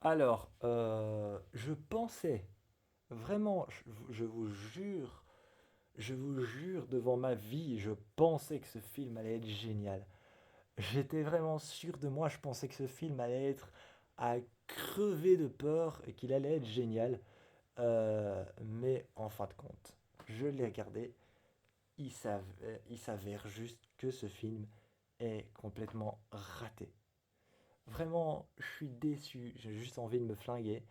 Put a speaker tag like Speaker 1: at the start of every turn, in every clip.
Speaker 1: Alors, je pensais, vraiment, je vous jure devant ma vie, je pensais que ce film allait être génial. J'étais vraiment sûr de moi, je pensais que ce film allait être à crever de peur et qu'il allait être génial. Mais en fin de compte, je l'ai regardé, il s'avère juste que ce film est complètement raté. Vraiment, je suis déçu, j'ai juste envie de me flinguer.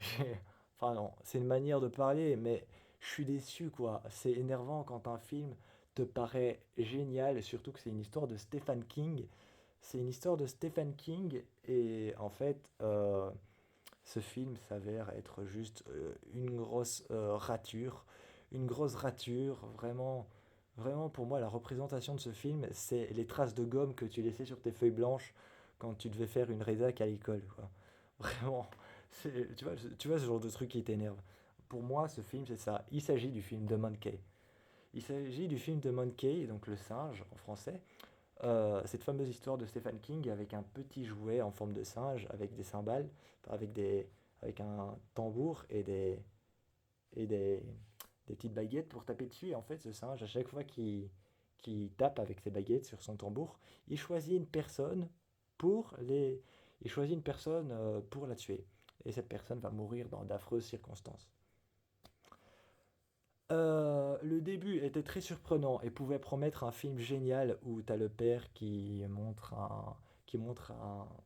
Speaker 1: J'ai- Enfin non, c'est une manière de parler, mais je suis déçu quoi. C'est énervant quand un film te paraît génial, et surtout que c'est une histoire de Stephen King. C'est une histoire de Stephen King, et en fait, ce film s'avère être juste une grosse rature. Une grosse rature, vraiment. Vraiment, pour moi, la représentation de ce film, c'est les traces de gomme que tu laissais sur tes feuilles blanches quand tu devais faire une rédac à l'école, quoi. Vraiment. Tu vois ce genre de truc qui t'énerve. Pour moi, ce film, c'est ça. Il s'agit du film de Monkey. Il s'agit du film de Monkey, donc le singe en français. Cette fameuse histoire de Stephen King avec un petit jouet en forme de singe, avec des cymbales, avec, avec un tambour et des petites baguettes pour taper dessus. Et en fait, ce singe, à chaque fois qu'il tape avec ses baguettes sur son tambour, il choisit une personne pour les, il choisit une personne pour la tuer. Et cette personne va mourir dans d'affreuses circonstances. Le début était très surprenant et pouvait promettre un film génial où tu as le père qui montre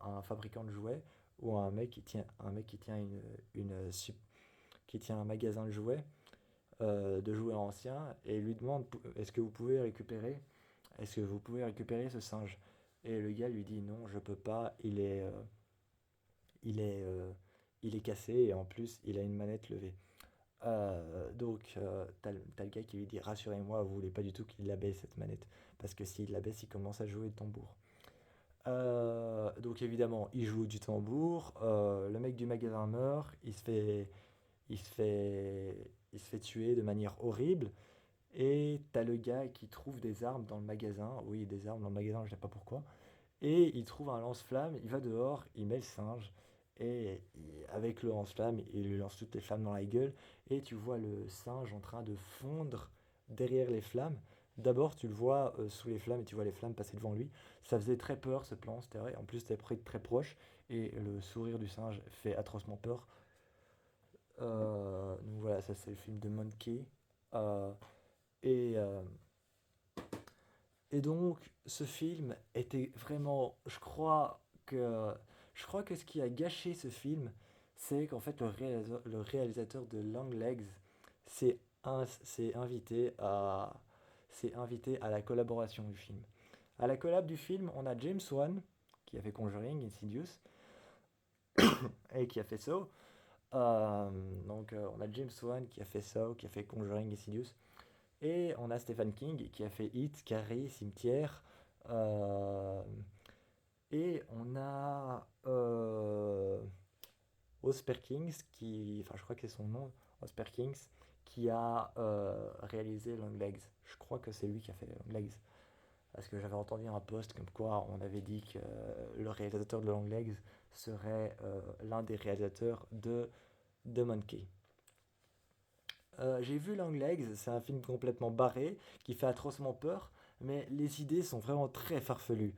Speaker 1: un fabricant de jouets ou un mec qui tient qui tient un magasin de jouets anciens et lui demande est-ce que vous pouvez récupérer ce singe? Et le gars lui dit non, je peux pas, il est, euh, il est cassé et en plus il a une manette levée. T'as le gars qui lui dit rassurez-moi, vous voulez pas du tout qu'il la baisse cette manette, parce que s'il la baisse, il commence à jouer le tambour. Donc évidemment, il joue du tambour. Le mec du magasin meurt, il se fait tuer de manière horrible. Et t'as le gars qui trouve des armes dans le magasin. Oui, des armes dans le magasin, je sais pas pourquoi. Et il trouve un lance-flamme, il va dehors, il met le singe, avec le lance-flamme, il lui lance toutes les flammes dans la gueule, et tu vois le singe en train de fondre derrière les flammes. D'abord, tu le vois sous les flammes, et tu vois les flammes passer devant lui. Ça faisait très peur ce plan, c'était vrai. En plus, c'était très proche, et le sourire du singe fait atrocement peur. Donc voilà, ça c'est le film de Monkey. Euh, et, euh, Et donc, ce film était vraiment, je crois que ce qui a gâché ce film, c'est qu'en fait le réalisateur de Longlegs s'est s'est invité à la collaboration du film. À la collab du film, on a James Wan qui a fait Conjuring, Insidious et qui a fait Saw. On a James Wan qui a fait Saw, qui a fait Conjuring, Insidious. Et on a Stephen King qui a fait It, Carrie, Cimetière. euh, et on a Osper enfin je crois que c'est son nom, Osper Kings, qui a réalisé Longlegs. Je crois que c'est lui qui a fait Longlegs. Parce que j'avais entendu un post comme quoi on avait dit que le réalisateur de Longlegs serait l'un des réalisateurs de Monkey. J'ai vu Longlegs, c'est un film complètement barré, qui fait atrocement peur, mais les idées sont vraiment très farfelues.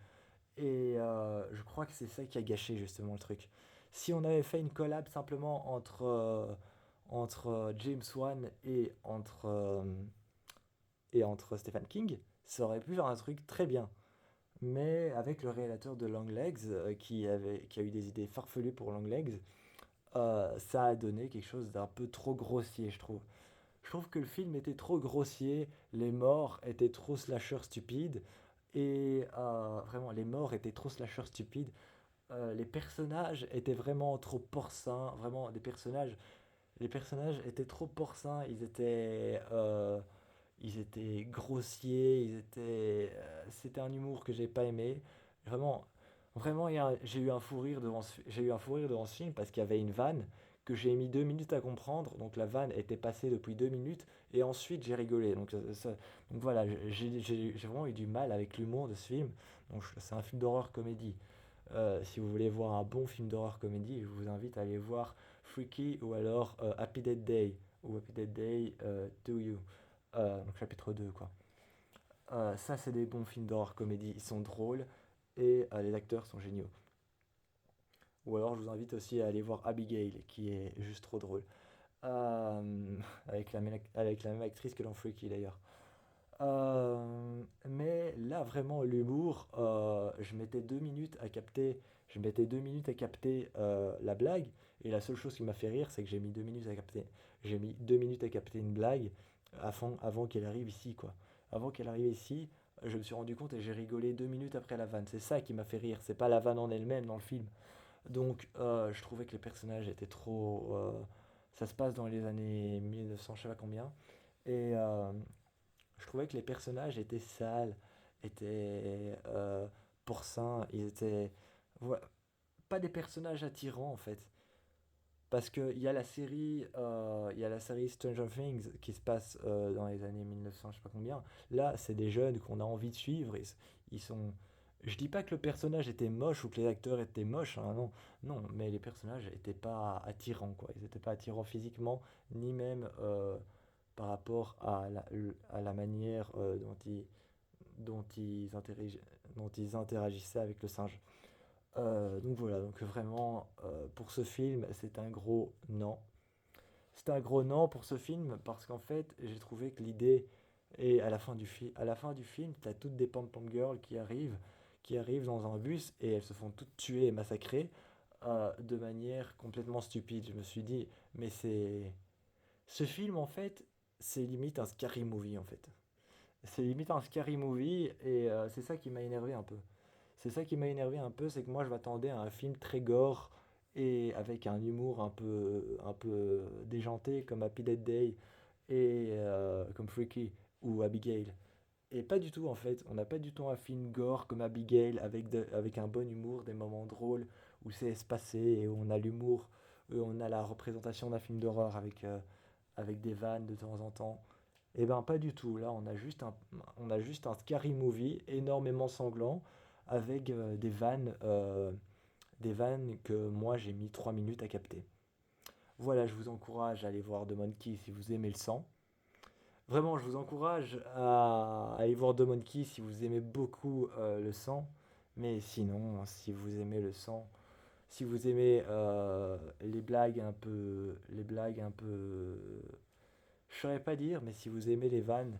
Speaker 1: Et je crois que c'est ça qui a gâché justement le truc. Si on avait fait une collab simplement entre James Wan et entre Stephen King, ça aurait pu faire un truc très bien. Mais avec le réalisateur de Longlegs, qui a eu des idées farfelues pour Longlegs, ça a donné quelque chose d'un peu trop grossier, je trouve. Je trouve que le film était trop grossier, les morts étaient trop slasher stupides, et vraiment, les morts étaient trop slasher stupides. Les personnages étaient vraiment trop porcins, vraiment, les personnages étaient trop porcins, ils étaient grossiers, c'était un humour que j'ai pas aimé. Vraiment, vraiment, j'ai eu un fou rire devant ce film parce qu'il y avait une vanne que j'ai mis 2 minutes à comprendre. Donc la vanne était passée depuis 2 minutes et ensuite j'ai rigolé. Donc voilà, j'ai vraiment eu du mal avec l'humour de ce film. Donc c'est un film d'horreur comédie. Si vous voulez voir un bon film d'horreur comédie, je vous invite à aller voir Freaky ou alors Happy Dead Day ou Happy Dead Day to You. Donc chapitre 2 quoi. Ça, c'est des bons films d'horreur comédie. Ils sont drôles et les acteurs sont géniaux. Ou alors, je vous invite aussi à aller voir Abigail, qui est juste trop drôle. Avec la même actrice que dans Freaky d'ailleurs. Mais là, vraiment, l'humour, je mettais 2 minutes à capter la blague. Et la seule chose qui m'a fait rire, c'est que j'ai mis 2 minutes à capter. J'ai mis 2 minutes à capter une blague avant qu'elle arrive ici, quoi. Avant qu'elle arrive ici, je me suis rendu compte et j'ai rigolé 2 minutes après la vanne. C'est ça qui m'a fait rire. C'est pas la vanne en elle-même dans le film. Donc, je trouvais que les personnages étaient trop. Ça se passe dans les années 1900, je sais pas combien. Et je trouvais que les personnages étaient sales, étaient porcins, ils étaient. Ouais, pas des personnages attirants en fait. Parce qu'il y a la série Stranger Things qui se passe dans les années 1900, je sais pas combien. Là, c'est des jeunes qu'on a envie de suivre. Ils sont. Je dis pas que le personnage était moche ou que les acteurs étaient moches, hein, non, non, mais les personnages étaient pas attirants, quoi. Ils étaient pas attirants physiquement, ni même par rapport à la manière dont ils interagissaient avec le singe. Donc voilà, donc vraiment, pour ce film, c'est un gros non. C'est un gros non pour ce film parce qu'en fait, j'ai trouvé que l'idée est à la fin du film, t'as toutes des pom-pom girls qui arrivent dans un bus et elles se font toutes tuer et massacrer de manière complètement stupide. Je me suis dit, mais ce film en fait, c'est limite un scary movie en fait. C'est limite un scary movie et c'est ça qui m'a énervé un peu. C'est ça qui m'a énervé un peu, c'est que moi je m'attendais à un film très gore et avec un humour un peu déjanté comme Happy Dead Day et comme Freaky ou Abigail. Et pas du tout en fait, on n'a pas du tout un film gore comme Abigail avec un bon humour, des moments drôles où c'est espacé et où on a l'humour, où on a la représentation d'un film d'horreur avec des vannes de temps en temps. Eh ben pas du tout. Là, on a juste un scary movie énormément sanglant avec des vannes que moi j'ai mis 3 minutes à capter. Voilà, je vous encourage à aller voir The Monkey si vous aimez le sang. Vraiment, je vous encourage à aller voir The Monkey si vous aimez beaucoup le sang. Mais sinon, si vous aimez le sang, si vous aimez je saurais pas dire, mais si vous aimez les vannes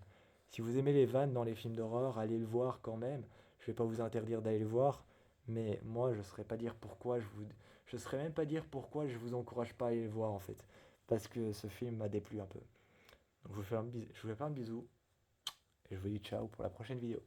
Speaker 1: dans les films d'horreur, allez le voir quand même. Je vais pas vous interdire d'aller le voir, mais moi je saurais même pas dire pourquoi je vous encourage pas à aller le voir en fait, parce que ce film m'a déplu un peu. Donc je vous fais un bisou et je vous dis ciao pour la prochaine vidéo.